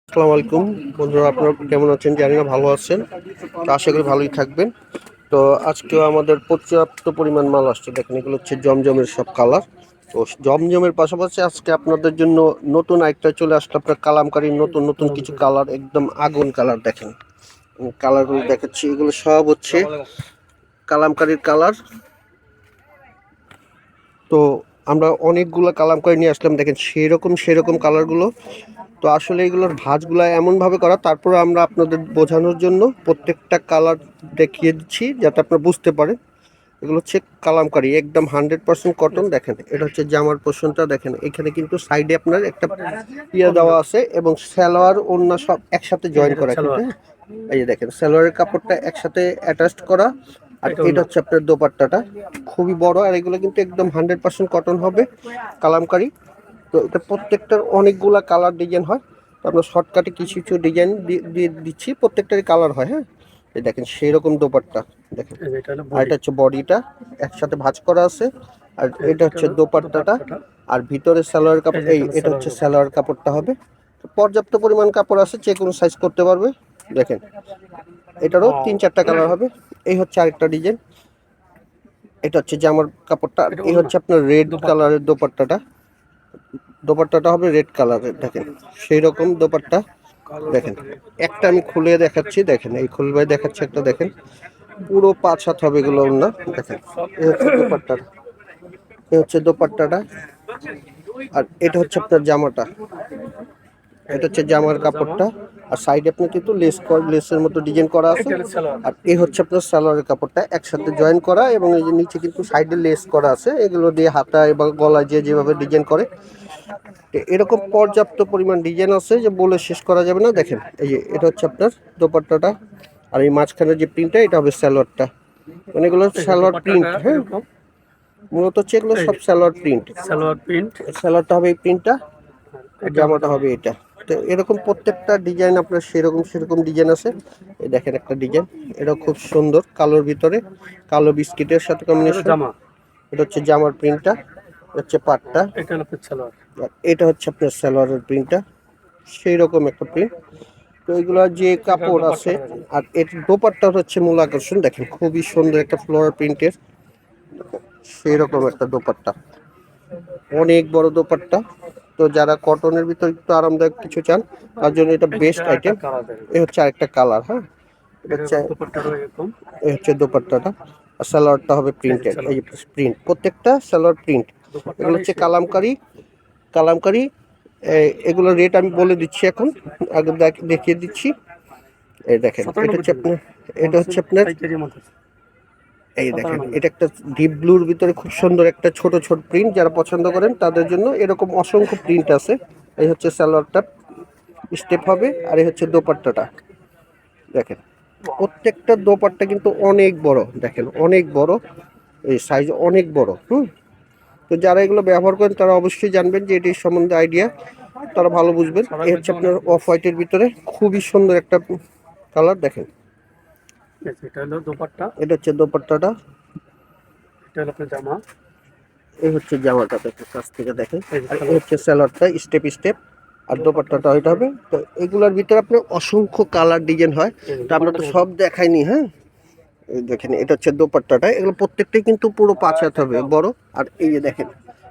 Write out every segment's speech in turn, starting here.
আসসালামু আলাইকুম বন্ধুরা, আপনারা কেমন আছেন জানি না, ভালো আছেন তো আশা করি ভালোই থাকবেন। তো আজকেও আমাদের পর্যাপ্ত পরিমাণ মাল আসছে। দেখেন, এগুলো হচ্ছে জমজমের সব কালার। তো জমজমের পাশাপাশি আজকে আপনাদের জন্য নতুন একটা চলে আসলো, আপনার কালামকারীর নতুন নতুন কিছু কালার, একদম আগুন কালার। দেখেন কালারগুলো দেখাচ্ছি, এগুলো সব হচ্ছে কালামকারীর কালার। তো আমরা অনেকগুলো কালামকারী নিয়ে আসলাম, দেখেন সেরকম কালারগুলো। তো আসলে এগুলোর ভাঁজগুলো এমনভাবে করা, তারপরে আমরা আপনাদের বোঝানোর জন্য প্রত্যেকটা কালার দেখিয়ে দিচ্ছি যাতে আপনারা বুঝতে পারেন। এগুলো হচ্ছে কালামকারী, একদম 100% কটন। দেখেন, এটা হচ্ছে জামার পোর্শনটা। দেখেন এখানে কিন্তু সাইডে আপনার একটা দেওয়া আছে এবং সালোয়ার ওড়না সব একসাথে জয়েন করা কিন্তু, হ্যাঁ? এই যে দেখেন সালোয়ারের কাপড়টা একসাথে অ্যাটাচড করা। আর এটা হচ্ছে আপনার দোপাট্টাটা, খুবই বড়। আর এগুলো কিন্তু একদম 100% কটন হবে, কালামকারী। তো এটা প্রত্যেকটার অনেকগুলা কালার ডিজাইন হয়। তো আমরা শর্টকাটে কিছু কিছু ডিজাইন দিয়ে দিচ্ছি, প্রত্যেকটারই কালার হয়। হ্যাঁ, এই দেখেন সেই রকম দোপাট্টা। দেখেন, আর এটা হচ্ছে বডিটা একসাথে ভাঁজ করা আছে। আর এটা হচ্ছে দোপাট্টাটা। আর ভিতরে সালোয়ার কাপড়, এটা হচ্ছে সালোয়ার কাপড়টা হবে। পর্যাপ্ত পরিমাণ কাপড় আছে, যে কোনো সাইজ করতে পারবে। দেখেন এটারও 3-4টা কালার হবে। এই হচ্ছে আরেকটা ডিজাইন, এটা হচ্ছে জামার কাপড়টা। এই হচ্ছে আপনার রেড কালারের দোপাট্টাটা। দোপাট্টাটা হবে রেড কালারের। দেখেন সেই রকম দোপাট্টা। দেখেন একটা আমি খুলে দেখাচ্ছি, দেখেন এই খুলবাই দেখাচ্ছি একটা। দেখেন পুরো 5 হাত হবে এগুলো না। দেখেন এই হচ্ছে দোপাট্টা, এই হচ্ছে দোপাট্টাটা। আর এটা হচ্ছে আপনার জামাটা, এটা হচ্ছে জামার কাপড়টা। আর সাইডে আপনার কিন্তু লেসের মতো ডিজাইন করা আছে। আর এই হচ্ছে আপনার সালোয়ারের কাপড়টা একসাথে জয়েন করা, এবং এই যে নিচে কিন্তু সাইডে লেস করা আছে। এগুলো দিয়ে হাতায় বা গলায় যেভাবে ডিজাইন করে, এরকম পর্যাপ্ত পরিমাণ ডিজাইন আছে যে বলে শেষ করা যাবে না। দেখেন এই যে এটা হচ্ছে আপনার দোপাট্টাটা। আর এই মাঝখানের যে প্রিন্টটা, এটা হবে সালোয়ারটা। মানে এগুলো সালোয়ার প্রিন্ট। হ্যাঁ, মূলত হচ্ছে এগুলো সব সালোয়ার প্রিন্ট। সালোয়ারটা হবে এই প্রিন্টটা, জামাটা হবে এটা। তো এরকম প্রত্যেকটা ডিজাইন আপনার সেরকম ডিজাইন আছে। এই দেখেন একটা ডিজাইন, এটা খুব সুন্দর, কালোর ভিতরে কালো বিস্কিটের সাথে কম্বিনেশন। এটা হচ্ছে জামার প্রিন্টটা, হচ্ছে পাটটা, এটা হচ্ছে আপনার সালোয়ারের প্রিন্টটা, সেই রকম একটা প্রিন্ট। তো এগুলা যে কাপড় আছে। আর এর দোপাট্টা হচ্ছে মূল আকর্ষণ। দেখেন খুবই সুন্দর একটা ফ্লোরাল প্রিন্টের, সেই রকম একটা দোপাট্টা, অনেক বড় দোপাট্টা। তো যারা কটনের ভিতর একটু আরামদায়ক কিছু চান, তার জন্য এটা বেস্ট আইটেম। এই হচ্ছে আরেকটা কালার। হ্যাঁ, এটা হচ্ছে এই হচ্ছে দোপাট্টাটা। আর সালোয়ারটা হবে প্রিন্টেড, এই যে প্রিন্ট, প্রত্যেকটা সালোয়ার প্রিন্ট। এগুলো হচ্ছে কালামকারী। এগুলোর রেট আমি বলে দিচ্ছি এখন, আগে দেখিয়ে দিচ্ছি। এই দেখেন এটা হচ্ছে আপনার এই দেখেন, এটা একটা ডিপ ব্লুর ভিতরে খুব সুন্দর একটা ছোট ছোট প্রিন্ট। যারা পছন্দ করেন তাদের জন্য এরকম অসংখ্য প্রিন্ট আছে। এই হচ্ছে সালোয়ারটা, স্টেপ হবে। আর এই হচ্ছে দোপাট্টাটা। দেখেন প্রত্যেকটা দোপাট্টা কিন্তু অনেক বড়, দেখেন অনেক বড়, এই সাইজ অনেক বড়। তো যারা এগুলো ব্যবহার করেন তারা অবশ্যই জানবেন যে এটির সম্বন্ধে আইডিয়া, তারা ভালো বুঝবেন। এই হচ্ছে আপনার অফ হোয়াইটের ভিতরে খুবই সুন্দর একটা কালার। দেখেন এটা হচ্ছে দোপাট্টাটা, এই হচ্ছে জামাটা। দেখেন কাছ থেকে দেখেন। আর এই হচ্ছে সালোয়ারটা, স্টেপ স্টেপ। আর দোপাট্টাটা এটা হবে। তো এগুলোর ভিতরে আপনার অসংখ্য কালার ডিজাইন হয়, তো আমরা তো সব দেখাইনি। হ্যাঁ, এই দেখেন এটা হচ্ছে দোপাট্টাটা। এগুলো প্রত্যেকটাই কিন্তু পুরো 5 হাত হবে বড়। আর এই যে দেখেন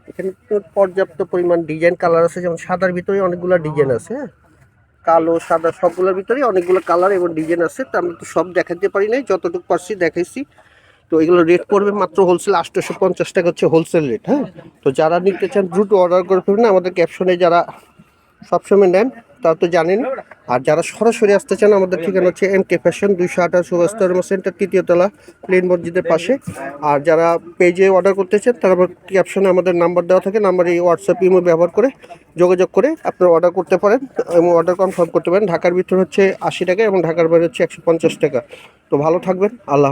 এখানে তো পর্যাপ্ত পরিমাণ ডিজাইন কালার আছে, যেমন সাদার ভিতরে অনেকগুলো ডিজাইন আছে। হ্যাঁ, কালো সাদা সবগুলোর ভিতরে অনেকগুলো কালার এবং ডিজাইন আছে। তো আমরা তো সব দেখাতে পারি নাই, যতটুকু পারছি দেখাইছি। তো এগুলো রেট পড়বে মাত্র হোলসেল 850 টাকা, হচ্ছে হোলসেল রেট। হ্যাঁ, তো যারা নিতে চান দ্রুত অর্ডার করে ফেলবেন। আমাদের ক্যাপশনে যারা সবসময় নেন তারা তো জানেন। আর যারা সরাসরি আসতে চান, আমাদের ঠিকানা হচ্ছে MK ফ্যাশন, 228 সুভাষ সেন্টার, 3য় তলা, প্লেন মসজিদের পাশে। আর যারা পেজে অর্ডার করতে চান, তারা ক্যাপশনে আমাদের নাম্বার দেওয়া থাকে, নাম্বারে হোয়াটসঅ্যাপ ইমো ব্যবহার করে যোগাযোগ করে আপনারা অর্ডার করতে পারেন এবং অর্ডার কনফার্ম করতে পারেন। ঢাকার ভিতর হচ্ছে 80 টাকা এবং ঢাকার বাইরে হচ্ছে 150 টাকা। তো ভালো থাকবেন, আল্লাহ।